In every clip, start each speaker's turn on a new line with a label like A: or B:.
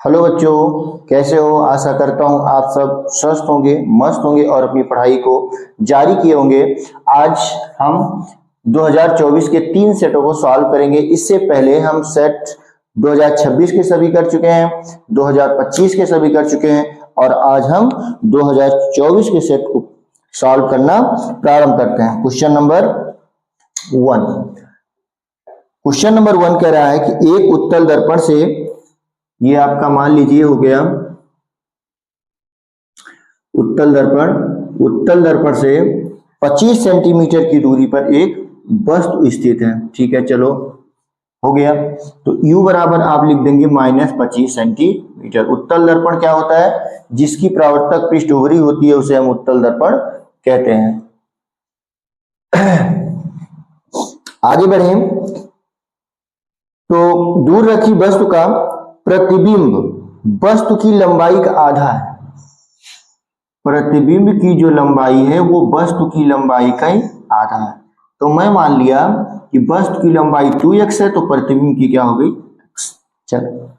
A: Hello बच्चों, कैसे हो। आशा करता हूँ आप सब स्वस्थ होंगे, मस्त होंगे और अपनी पढ़ाई को जारी किए होंगे। आज हम 2024 के 3 सेटों को सॉल्व करेंगे। इससे पहले हम सेट 2026 के सभी कर चुके हैं, 2025 के सभी कर चुके हैं और आज हम 2024 के सेट को सॉल्व करना प्रारंभ करते हैं। क्वेश्चन नंबर 1 कह रहा है कि एक उत्तल दर्पण से, ये आपका मान लीजिए हो गया उत्तल दर्पण से 25 सेंटीमीटर की दूरी पर एक वस्तु स्थित है। ठीक है, चलो हो गया। तो U बराबर आप लिख देंगे -25 सेंटीमीटर। उत्तल दर्पण क्या होता है? जिसकी परावर्तक पृष्ठभूमि होती है उसे हम उत्तल दर्पण कहते हैं। आगे बढ़े तो दूर रखी वस्तु का प्रतिबिंब वस्तु की लंबाई का आधा है। प्रतिबिंब की जो लंबाई है वो वस्तु की लंबाई का ही आधा है। तो मैं मान लिया कि वस्तु की लंबाई 2x है तो प्रतिबिंब की क्या हो गई x। चलो,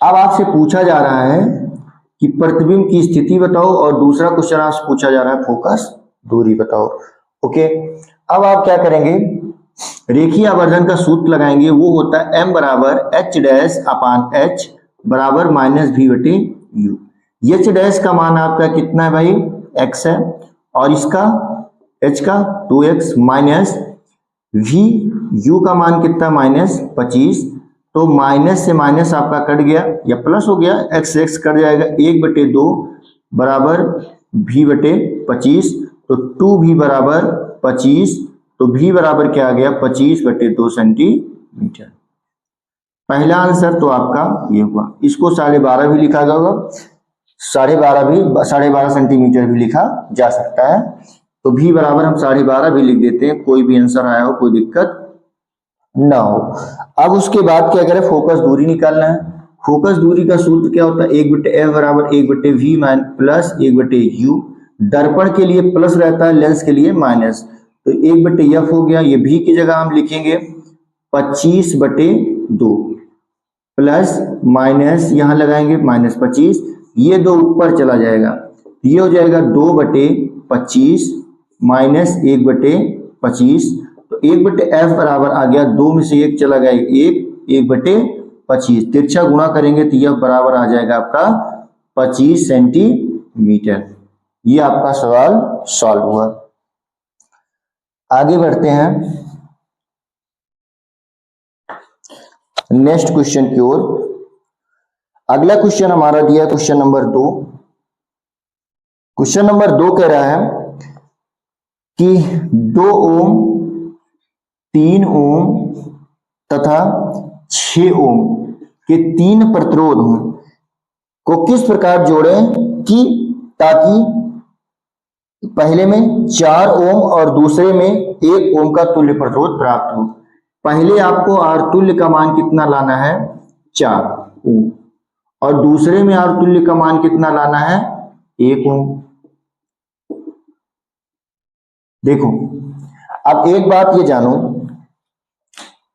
A: अब आपसे पूछा जा रहा है कि प्रतिबिंब की स्थिति बताओ और दूसरा क्वेश्चन आपसे पूछा जा रहा है फोकस दूरी बताओ। ओके, अब आप क्या करेंगे, रेखीय आवर्धन का सूत्र लगाएंगे। वो होता है m बराबर h डैश अपान h बराबर -v/u। h डैश का मान आपका कितना है भाई? x है और इसका h का 2x माइनस v u का मान कितना? -25। तो माइनस से माइनस आपका कट गया या प्लस हो गया, x x कट जाएगा, 1/2 बराबर v/25। तो 2v बराबर 25, तो v बराबर क्या आ गया? 25/2 सेंटीमीटर। पहला आंसर तो आपका ये हुआ। इसको 12.5 भी लिखा जाएगा, 12.5 सेंटीमीटर भी लिखा जा सकता है। तो v बराबर हम 12.5 भी लिख देते हैं, कोई भी आंसर आया हो कोई दिक्कत ना हो। अब उसके बाद क्या करें, फोकस दूरी निकालना है। फोकस दूरी का सूत्र क्या होता है? 1/f बराबर 1/v प्लस 1/u। दर्पण के लिए प्लस रहता है, लेंस के लिए माइनस। तो 1/f हो गया, ये v की जगह हम लिखेंगे 25/2 प्लस माइनस यहां लगाएंगे -25, ये 2 ऊपर चला जाएगा, ये हो जाएगा 2/25 माइनस 1/25। तो 1/f बराबर आ गया, 2 में से 1 चला गया, 1/25। तिरछा गुणा करेंगे तो यह बराबर आ जाएगा आपका 25 सेंटीमीटर। ये आपका सवाल सॉल्व हुआ। आगे बढ़ते हैं नेक्स्ट क्वेश्चन की ओर। अगला क्वेश्चन हमारा दिया क्वेश्चन नंबर 2। क्वेश्चन नंबर 2 कह रहा है कि 2 ओम, 3 ओम तथा 6 ओम के 3 प्रतिरोध को किस प्रकार जोड़ें कि ताकि पहले में 4 ओम और दूसरे में 1 ओम का तुल्य प्रतिरोध प्राप्त हो। पहले आपको आर तुल्य का मान कितना लाना है? 4 ओम, और दूसरे में आर तुल्य का मान कितना लाना है? 1 ओम। देखो, अब एक बात ये जानो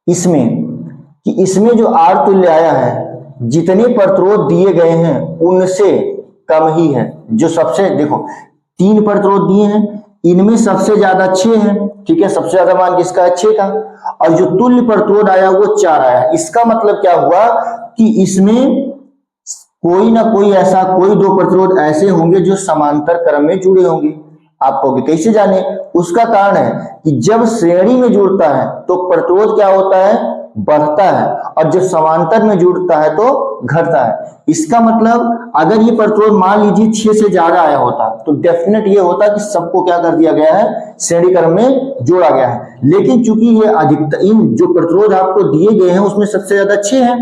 A: इसमें कि इसमें जो आर तुल्य आया है, जितने प्रतिरोध दिए गए हैं उनसे कम ही है। जो सबसे, देखो 3 प्रतिरोध दिए हैं, इनमें सबसे ज्यादा 6 है। ठीक है, सबसे ज्यादा मान किसका है? 6 का। और जो तुल्य प्रतिरोध आया वो 4 आया। इसका मतलब क्या हुआ कि इसमें कोई ना कोई ऐसा, कोई 2 प्रतिरोध ऐसे होंगे जो समांतर क्रम में जुड़े होंगे। आप कहोगे कैसे जाने? उसका कारण है कि जब श्रेणी में जुड़ता है तो प्रतिरोध क्या होता है? बढ़ता है, और जब समांतर में जुड़ता है तो घटता है। इसका मतलब अगर ये प्रतिरोध मान लीजिए 6 से ज्यादा आया होता तो डेफिनेट ये होता कि सबको क्या कर दिया गया है? श्रेणी क्रम में जोड़ा गया है। लेकिन चूंकि ये अधिकतर इन जो प्रतिरोध आपको दिए गए हैं उसमें सबसे ज्यादा 6 है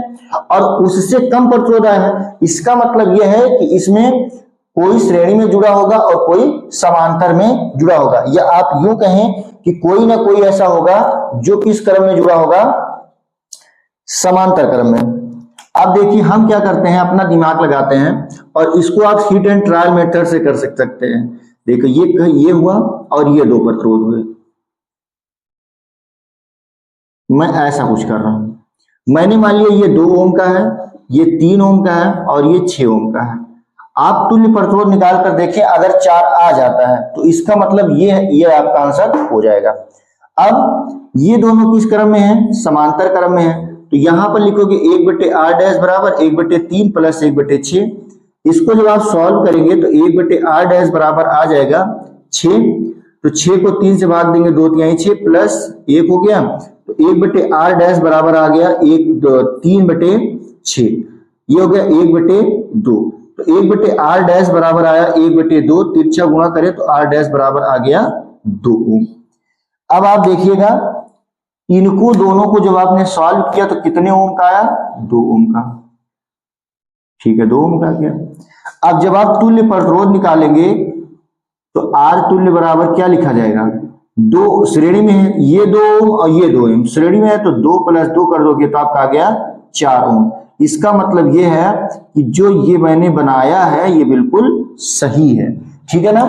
A: और उससे कम प्रतिरोध आया है, इसका मतलब यह है कि इसमें कोई श्रेणी में जुड़ा होगा और कोई समांतर में जुड़ा होगा, या आप यूं कहें कि कोई ना कोई ऐसा होगा जो किस क्रम में जुड़ा होगा? समांतर क्रम में। अब देखिए हम क्या करते हैं, अपना दिमाग लगाते हैं और इसको आप हिट एंड ट्रायल मेथड से कर सकते हैं। देखो ये हुआ और ये 2 प्रतिरोध हुए, मैं ऐसा कुछ कर रहा हूं। मैंने मान लिया ये 2 ओम का है, ये 3 ओम का है और ये 6 ओम का है। आप तुल्य प्रतिरोध निकाल कर देखें, अगर 4 आ जाता है तो इसका मतलब ये आपका आंसर हो जाएगा। अब ये दोनों किस क्रम में है? समांतर क्रम में है। तो यहां पर लिखोगे 1/r डैश बराबर 1/3 प्लस 1/6। इसको जब आप सॉल्व करेंगे तो 1/r डैश बराबर आ जाएगा 6। तो 6 को 3 से भाग देंगे, 2 3 6 प्लस 1 हो गया, तो 1/r डैश बराबर आ गया 3/6। ये हो गया 1/2। तो 1/r डैश बराबर आया 1/2, तिरछा गुणा करें तो r डैश बराबर आ गया 2 ओम। अब आप देखिएगा इनको दोनों को जब आपने सॉल्व किया तो कितने ओम का आया? 2 ओम का। ठीक है, 2 ओम का गया। अब जब आप तुल्य प्रतिरोध निकालेंगे तो R तुल्य बराबर क्या लिखा जाएगा? 2 श्रेणी में है, ये 2 ओम और ये 2 ओम श्रेणी में है, तो 2 + 2 कर दोगे तो आपका आ गया 4 ओम। इसका मतलब ये है कि जो ये मैंने बनाया है ये बिल्कुल सही है। ठीक है ना?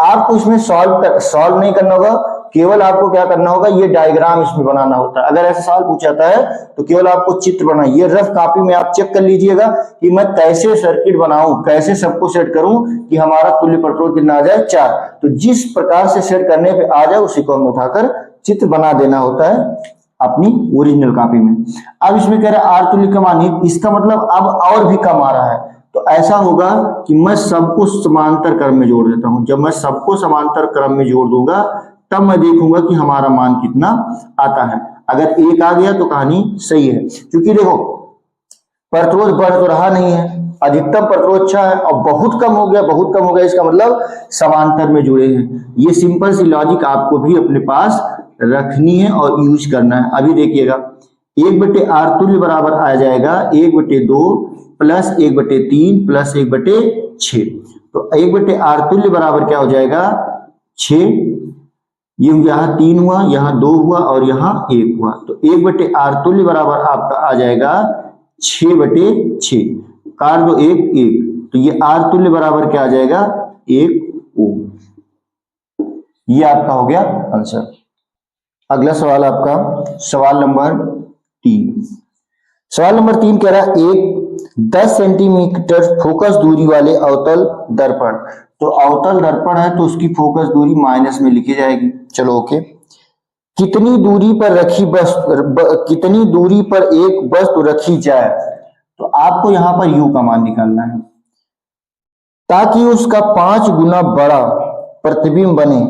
A: आपको इसमें सॉल्व नहीं करना होगा, केवल आपको क्या करना होगा, ये डायग्राम इसमें बनाना होता है। अगर ऐसा सवाल पूछा जाता है तो केवल आपको चित्र बनाइए, ये रफ कॉपी में आप चेक कर लीजिएगा कि मैं कैसे सर्किट बनाऊं, कैसे सबको सेट करूं कि हमारा तुल्य प्रतिरोध कितना आ जाए? 4। तो जिस प्रकार से सेट करने पे आ जाए उसी को हम उठाकर चित्र बना देना होता है अपनी ओरिजिनल कॉपी में। अब इसमें कह रहा है R तुल्य का मान, इसका मतलब अब और भी कम आ रहा है। तो ऐसा होगा कि मैं सबको समांतर क्रम में जोड़ देता हूं। जब मैं सबको समांतर क्रम में जोड़ दूंगा तब मैं देखूंगा कि हमारा मान कितना आता है। अगर 1 आ गया तो कहानी सही है, क्योंकि देखो प्रतिरोध बढ़ तो रहा नहीं है, अधिकतम प्रतिरोध अच्छा है, और बहुत कम हो गया, बहुत कम हो गया, इसका मतलब समांतर में जुड़े हैं। ये सिंपल सी लॉजिक आपको भी अपने पास रखनी है और यूज करना है। अभी देखिएगा 1/r तुल्य बराबर आ जाएगा 1/2 प्लस 1/3 प्लस 1/6। तो 1/r तुल्य बराबर क्या हो जाएगा? 6। ये यहाँ 3 हुआ, यहाँ 2 हुआ और यहाँ 1 हुआ, तो 1/r तुल्य बराबर आपका आ जाएगा 6/6। काट दो 1 1, तो ये r तुल्य बराबर क्या आ जाएगा? 1 ओम। ये आपका हो गया आंसर। अगला सवाल आपका सवाल नंबर 3। सवाल नंबर 3 कह रहा है एक 10 सेंटीमीटर फोकस दूरी वाले अवतल दर्पण। तो अवतल दर्पण है तो उसकी फोकस दूरी माइनस में लिखी जाएगी। चलो ओके। कितनी दूरी पर एक वस्तु रखी जाए? तो आपको यहां पर u का मान निकालना है ताकि उसका 5 गुना बड़ा प्रतिबिंब बने।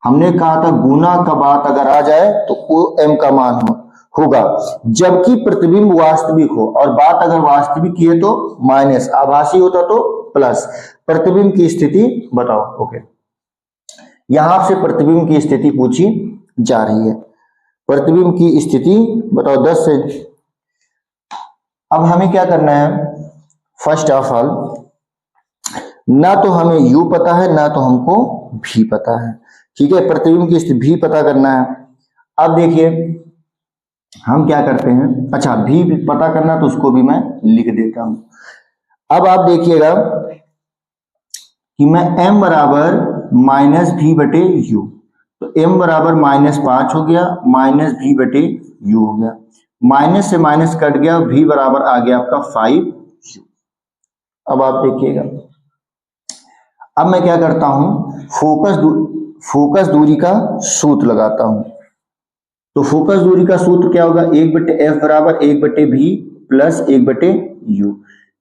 A: हमने कहा था गुना का बात अगर आ जाए तो वो m का मान होगा, जबकि प्रतिबिंब वास्तविक हो, और बात अगर वास्तविक की है तो माइनस, आभासी होता तो प्लस। प्रतिबिंब की स्थिति बताओ। ओके, यहां से प्रतिबिंब की स्थिति पूछी जा रही है। प्रतिबिंब की स्थिति बताओ 10 से। अब हमें क्या करना है? फर्स्ट ऑफ ऑल ना तो हमें u पता है ना तो हमको v पता है। ठीक है, प्रतिबिंब की स्थिति v पता करना है। अब देखिए हम क्या करते हैं, अच्छा v पता करना तो उसको भी मैं लिख देता हूं। अब आप देखिएगा कि मैं m बराबर -v/u, तो m बराबर -5 हो गया, -v/u हो गया, माइनस से माइनस कट गया, v बराबर आ गया आपका 5u। अब आप देखिएगा, अब मैं क्या करता हूं, फोकस दूरी का सूत्र लगाता हूं। तो फोकस दूरी का सूत्र क्या होगा? 1/f बराबर 1/v प्लस 1/u।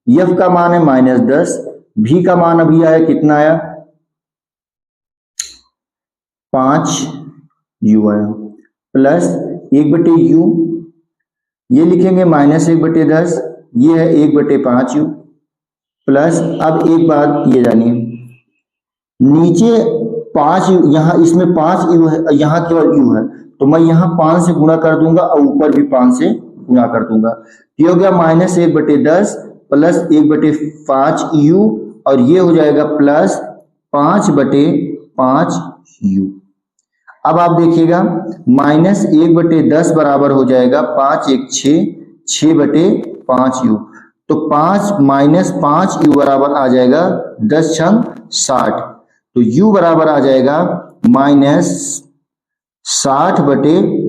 A: f का मान है -10, v का मान अभी आया, कितना आया? 5u आया, प्लस 1/u, ये लिखेंगे -1/10, ये है 1/5u, प्लस अब एक बात ये जानिए, नीचे 5 यहाँ, इसमें 5u है, यहाँ केवल u है, तो मैं यहाँ 5 से गुणा कर दूंगा और ऊपर भी 5 से गुणा कर दूंगा। ये हो गया -1/10 प्लस 1/5u, और ये हो जाएगा प्लस 5/5u। अब आप देखिएगा -1/10 बराबर हो जाएगा 5 1 6, 6/5u, तो 5 - 5u बराबर आ जाएगा 10 छंग 60, तो u बराबर आ जाएगा -60/5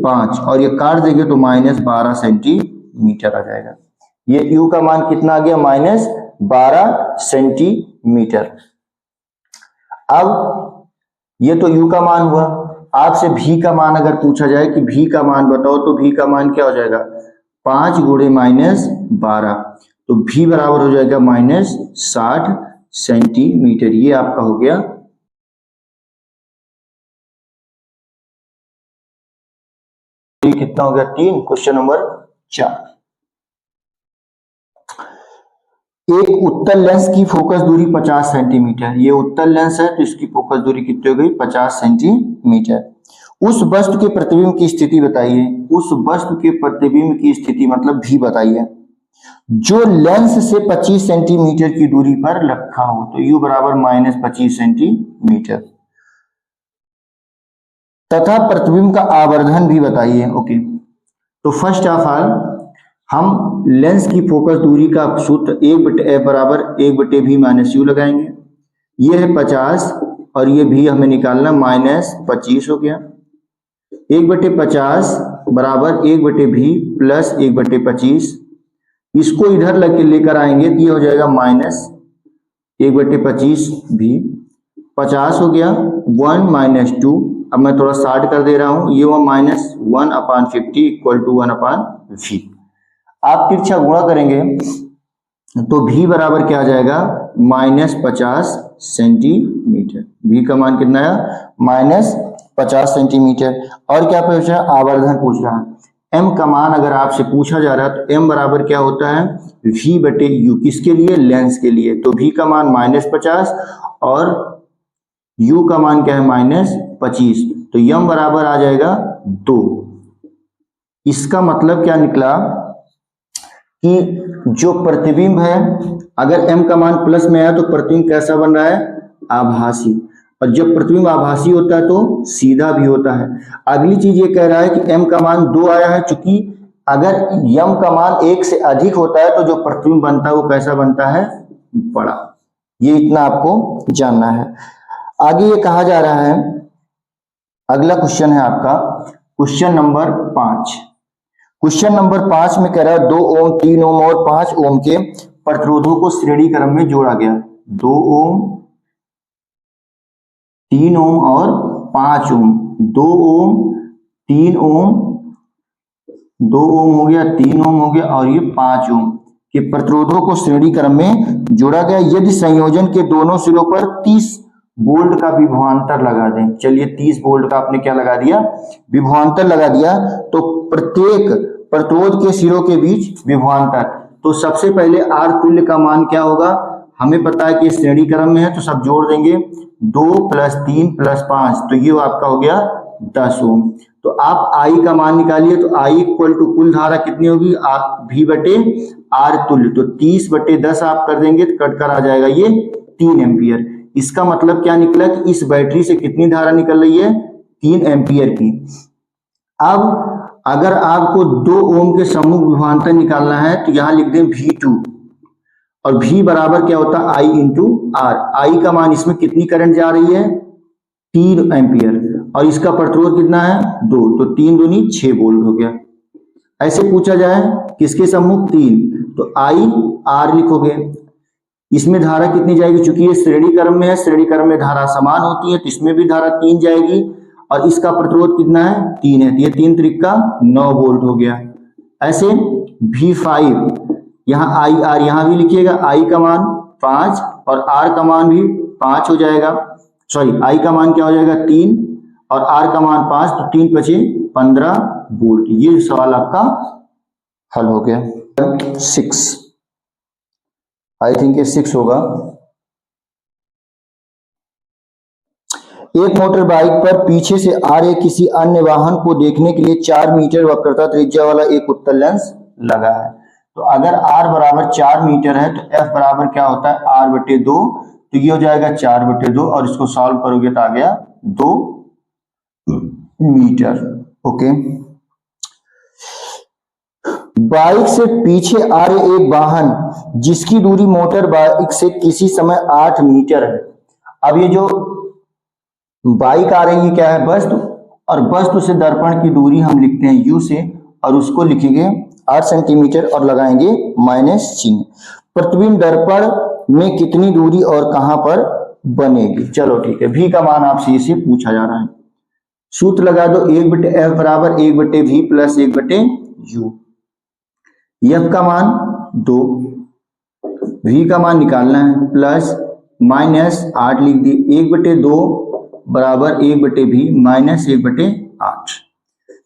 A: 5 और ये काट देंगे तो -12 सेंटीमीटर आ जाएगा। ये u का मान कितना आ गया? -12 सेंटीमीटर। अब ये तो u का मान हुआ। आपसे v का मान अगर पूछा जाए कि v का मान बताओ, तो v का मान क्या हो जाएगा? 5 गुणे -12, तो v बराबर हो जाएगा -60 सेंटीमीटर। ये आपका हो गया कितना हो गया? 3। Question number 4। एक उत्तल लेंस की फोकस दूरी 50 सेंटीमीटर। ये उत्तल लेंस है तो इसकी फोकस दूरी कितनी हो गई? 50 सेंटीमीटर। उस वस्तु के प्रतिबिंब की स्थिति बताइए। उस वस्तु के प्रतिबिंब की स्थिति मतलब भी बताइए जो लेंस से 25 सेंटीमीटर की दूरी पर रखा हो। तो u बराबर -25 सेंटीमीटर। तथा प्रतिबिंब का आवर्धन भी बताइए। ओके, तो फर्स्ट ऑफ ऑल हम लेंस की फोकस दूरी का सूत्र 1/f बराबर 1/v माइनस u लगाएंगे। ये है 50 और ये भी हमें निकालना -25 हो गया। 1/50 बराबर 1/v प्लस 1/25। इसको इधर लेकर आएंगे तो ये हो जाएगा -1/25 भी। 50 हो गया 1 - 2। अब मैं थोड़ा शार्ट कर दे रहा हूं, ये हुआ -1/50 इक्वल टू 1/v। आप तिरछा गुणा करेंगे तो v बराबर क्या आ जाएगा? -50 सेंटीमीटर। v का मान कितना है? -50 सेंटीमीटर। और क्या पूछ रहा है? आवर्धन पूछ रहा है। m का मान अगर आपसे पूछा जा रहा है तो m बराबर क्या होता है? v/u। किसके लिए? लेंस के लिए। तो v का मान -50 और u का मान क्या है? -25। तो m बराबर आ जाएगा 2। इसका मतलब क्या निकला कि जो प्रतिबिंब है, अगर m का मान प्लस में आया तो प्रतिबिंब कैसा बन रहा है? आभासी। और जब प्रतिबिंब आभासी होता है तो सीधा भी होता है। अगली चीज ये कह रहा है कि m का मान 2 आया है, चूंकि अगर m का मान 1 से अधिक होता है तो जो प्रतिबिंब बनता है वो कैसा बनता है? बड़ा। ये इतना आपको जानना है। आगे ये कहा जा रहा है, अगला क्वेश्चन है आपका क्वेश्चन नंबर 5। क्वेश्चन नंबर 5 में कह रहा है 2 ओम, 3 ओम और 5 ओम के प्रतिरोधों को श्रेणी क्रम में जोड़ा गया। 2 ओम, 3 ओम और 5 ओम। 2 ओम, 3 ओम, 2 ओम हो गया, 3 ओम हो गया और ये 5 ओम के प्रतिरोधों को श्रेणी क्रम में जोड़ा गया यदि संयोजन के दोनों सिरों पर 30 वोल्ट का विभवांतर लगा दें। चलिए 30 वोल्ट का आपने क्या लगा दिया? विभवांतर लगा दिया। तो प्रत्येक प्रतिरोध के सिरों के बीच विभवांतर, तो सबसे पहले R तुल्य का मान क्या होगा? हमें पता है कि श्रेणी क्रम में है तो सब जोड़ देंगे। 2 + 3 + 5 तो ये आपका हो गया 10 ओम। तो आप I का मान निकालिए। तो I इक्वल टू कुल धारा कितनी होगी? V/R तुल्य। तो 30/10 आप कर देंगे तो कट कर आ जाएगा ये 3 एम्पियर। इसका मतलब क्या निकला कि इस बैटरी से कितनी धारा निकल रही है? 3 एम्पियर की। अब अगर आपको 2 ओम के सम्मुख विभवांतर निकालना है तो यहां लिख दें V2 और V बराबर क्या होता है? I × R। I का मान इसमें कितनी करंट जा रही है? 3 एम्पियर और इसका प्रतिरोध कितना है? 2। तो 3 दूनी 6 वोल्ट हो गया। ऐसे पूछा जाए किसके सम्मुख? 3, तो I R लिखोगे। इसमें धारा कितनी जाएगी? चूंकि ये श्रेणी क्रम में है, श्रेणी क्रम में धारा समान होती है तो इसमें भी धारा 3 जाएगी और इसका प्रतिरोध कितना है? 3 है। ये 3 त्रिक 9 वोल्ट हो गया। ऐसे V5 यहाँ IR यहाँ भी लिखिएगा। I का मान 5 और R का मान भी 5 हो जाएगा। सॉरी, I का मान क्या हो जाएगा? 3 और R का मान 5, तो 3 × 5 = 15 वोल्ट। ये सवाल आपका हल हो गया। 6, आई थिंक ये 6 होगा। एक मोटर बाइक पर पीछे से आ रहे किसी अन्य वाहन को देखने के लिए 4 मीटर वक्रता त्रिज्या वाला एक उत्तल लेंस लगा है। तो अगर R बराबर 4 मीटर है तो F बराबर क्या होता है? R/2। तो ये हो जाएगा 4/2 और इसको सॉल्व करोगे तो आ गया 2 मीटर। ओके, बाइक से पीछे आ रहे एक वाहन जिसकी दूरी मोटर बाइक से किसी समय 8 मीटर है। अब ये जो बाइक आ रही है क्या है? बस और वस्तु से दर्पण की दूरी हम लिखते हैं u से, और उसको लिखेंगे 8 सेंटीमीटर और लगाएंगे माइनस चिन्ह। प्रतिबिंब दर्पण में कितनी दूरी और कहां पर बनेगी? चलो ठीक है, v का मान आपसे इसे पूछा जा रहा है। सूत्र लगा दो, 1/f बराबर 1/v प्लस 1/u। f का मान 2, v का मान निकालना है, प्लस माइनस 8 लिख दिए, 1/2 बराबर 1/v माइनस 1/8।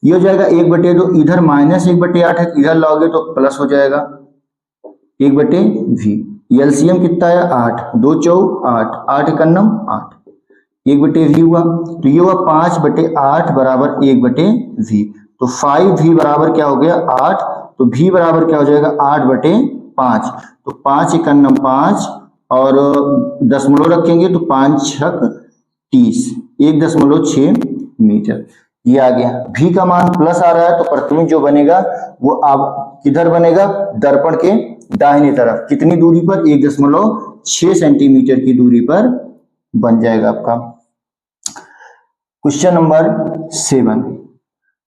A: ये हो जाएगा 1/2, इधर माइनस 1/8 है, इधर लाओगे तो प्लस हो जाएगा 1/v। एलसीएम कितना है? 8, 2 4 8, 8 1 8, 1/v हुआ, तो ये हुआ 5/8 बराबर 1/v। तो 5v बराबर क्या हो गया? 8, तो v बराबर क्या हो जाएगा? 8/5। तो 5 1 5 और दशमलव रखेंगे तो 5 6 30, 1.6 मीटर। ये आ गया। v का मान प्लस आ रहा है, तो प्रतिबिंब जो बनेगा वो आप किधर बनेगा? दर्पण के दाहिने तरफ। कितनी दूरी पर? 1.6 सेंटीमीटर की दूरी पर बन जाएगा आपका। Question number 7।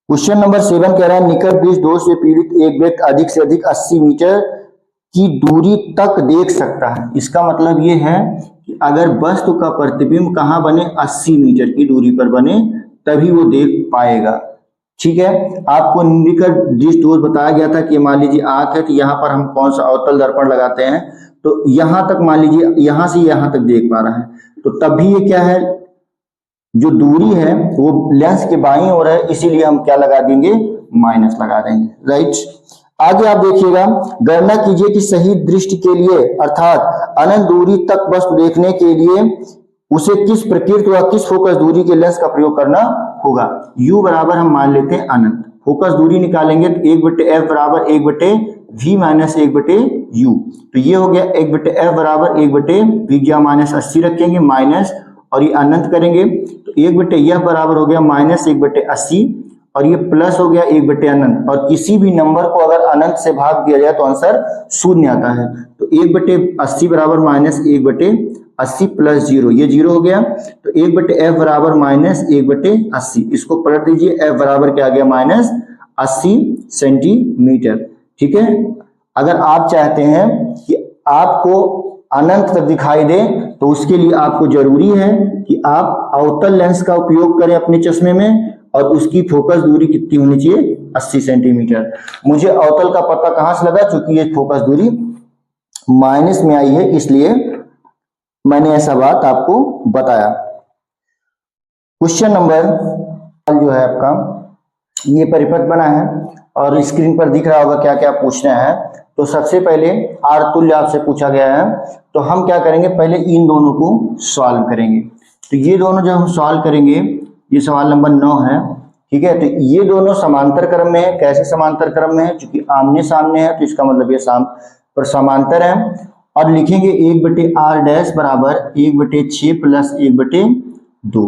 A: क्वेश्चन नंबर 7 कह रहा है निकट दृष्टि दोष से पीड़ित एक व्यक्ति अधिक से अधिक 80 मीटर की दूरी तक देख सकता है। इसका मतलब ये है कि अगर वस्तु का प्रतिबिंब कहाँ बने? 80 मीटर की दूरी पर बने, तभी वो देख पाएगा। ठीक है, आपको निकट दृष्टि दोष बताया गया था कि मान लीजिए आंख है, तो यहाँ पर हम कौन सा अवतल दर्पण लगाते हैं, तो यहाँ तक मान लीजिए यहाँ से यहाँ तक देख पा रहा है, तो तब भी ये क्या है, जो दूरी है वो लेंस के बाईं ओर है, इसीलिए हम क्या लगा देंगे? माइनस लगा देंगे। राइट, आगे आप देखिएगा, गणना कीजिए कि सही दृष्टि के लिए अर्थात अनंत दूरी तक वस्तु देखने के लिए उसे किस प्रकृति व किस फोकस दूरी के लेंस का प्रयोग करना होगा। u बराबर हम मान लेते हैं अनंत, फोकस दूरी निकालेंगे तो 1/f बराबर 1/v माइनस 1/u। तो ये हो गया 1/f बराबर 1/v माइनस 80 रखेंगे माइनस, और ये अनंत करेंगे तो 1/f बराबर हो गया माइनस 1/80, और ये प्लस हो गया 1/अनंत। और किसी भी नंबर को अगर अनंत से भाग दिया जाए तो आंसर शून्य आता है। तो 1/80 बराबर माइनस 1/80 प्लस 0, ये 0 हो गया, तो 1/f बराबर माइनस 1/80। इसको पलट दीजिए, f बराबर क्या आ गया? Minus 80 centimetre. ठीक है, अगर आप चाहते हैं कि आपको अनंत तक दिखाई दे, तो उसके लिए आपको जरूरी है कि आप अवतल लेंस का उपयोग करें अपने चश्मे में, और उसकी फोकस दूरी कितनी होनी चाहिए? 80 सेंटीमीटर। मुझे अवतल का पता कहां से लगा? चूंकि ये फोकस दूरी माइनस में आई है, इसलिए मैंने ऐसा बात आपको बताया। क्वेश्चन नंबर जो है आपका, ये परिपथ बना है और स्क्रीन पर दिख रहा होगा क्या क्या पूछना है। तो सबसे पहले आर तुल्य आपसे पूछा गया है, तो हम क्या करेंगे? पहले इन दोनों को सॉल्व करेंगे। तो ये दोनों जब हम सॉल्व करेंगे, ये सवाल नंबर 9 है। ठीक है, तो ये दोनों समांतर क्रम में है। कैसे समांतर क्रम में है? क्योंकि आमने सामने है, तो इसका मतलब ये समांतर है। और लिखेंगे 1/r डैश बराबर 1/6 प्लस 1/2।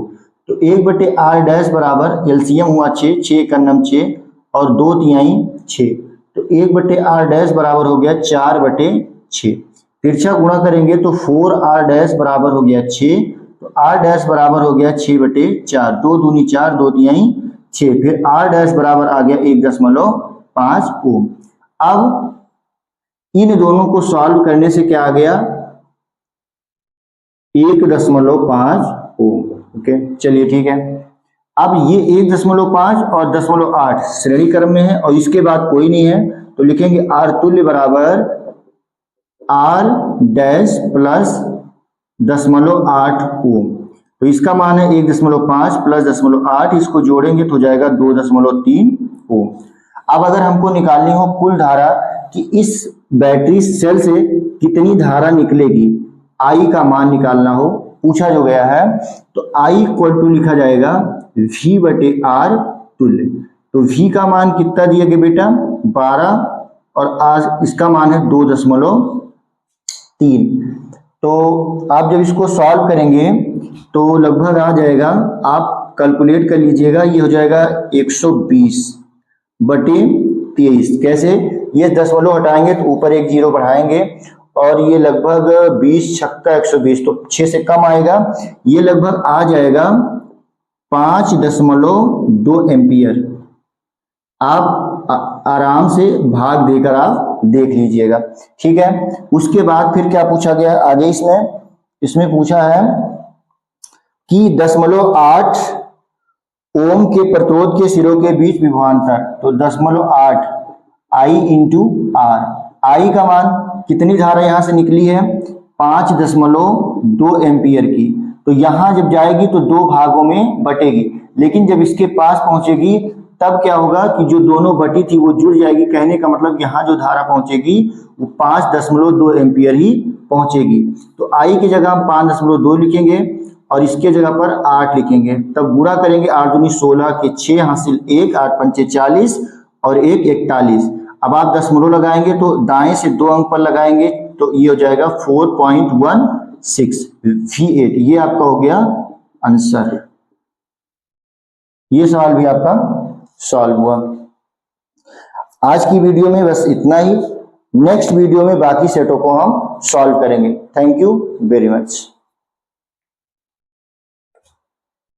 A: तो 1/r डैश बराबर एलसीएम हुआ 6, 6 1 6 और 2 तिहाई 6, तो 1/r डैश बराबर हो गया 4/6। तिरछा गुणा करेंगे तो 4r डैश बराबर हो गया 6, तो r डैश बराबर हो गया 6/4, 2 दूनी 4, 2 तिहाई 6, फिर r डैश बराबर आ गया 1.5 ओम। अब इन दोनों को सॉल्व करने से क्या आ गया? 1.5 ओम। ओके, चलिए ठीक है। अब ये 1.5 और 0.8 श्रेणी क्रम में है, और इसके बाद कोई नहीं है, तो लिखेंगे आर तुल्य बराबर आर डैश प्लस 0.8 ओम। तो इसका मान है 1.5 प्लस 0.8, इसको जोड़ेंगे तो हो जाएगा 2.3 ओम। अब अगर हमको निकालनी हो कुल धारा कि इस बैटरी सेल से कितनी धारा निकलेगी, आई का मान निकालना हो, पूछा जो गया है, तो आई इक्वल टू लिखा जाएगा v/r तुल्य। तो v का मान कितना दिया गया बेटा? 12, और आज इसका मान है 2.3। तो आप जब इसको सॉल्व करेंगे तो लगभग आ जाएगा, आप कैलकुलेट कर लीजिएगा, ये हो जाएगा 120/23। कैसे? ये 10 हटाएंगे तो ऊपर एक 0 बढ़ाएंगे, और ये लगभग 20 छक्का 120, तो 6 से कम आएगा, ये लगभग आ जाएगा 5.2 एम्पियर। आप आराम से भाग देकर आप देख लीजिएगा, ठीक है। उसके बाद फिर क्या पूछा गया आगे, इसमें पूछा है कि 10.8 ओम के प्रतिरोध के सिरों के बीच विभवांतर, तो 10.8 आई इंटू आर। आई का मान कितनी धारा यहां से निकली है, 5.2 एम्पियर की। तो यहां जब जाएगी तो दो भागों में बटेगी, लेकिन जब इसके पास पहुंचेगी तब क्या होगा कि जो दोनों बटी थी वो जुड़ जाएगी। कहने का मतलब यहाँ जो धारा पहुंचेगी वो 5.2 एम्पियर ही पहुंचेगी। तो आई की जगह हम 5.2 लिखेंगे और इसके जगह पर 8 लिखेंगे। तब गुणा करेंगे, 8 दूनी 16 के 6 हासिल 1, 8 पंचे 40 और 1 41। अब आप दशमलव लगाएंगे तो दाएं से 2 अंक पर लगाएंगे तो ये हो जाएगा 4.16 V8। ये आपका हो गया आंसर। ये सवाल भी आपका सॉल्व हुआ। आज की वीडियो में बस इतना ही। नेक्स्ट वीडियो में बाकी सेटों को हम सॉल्व करेंगे। Thank you very much.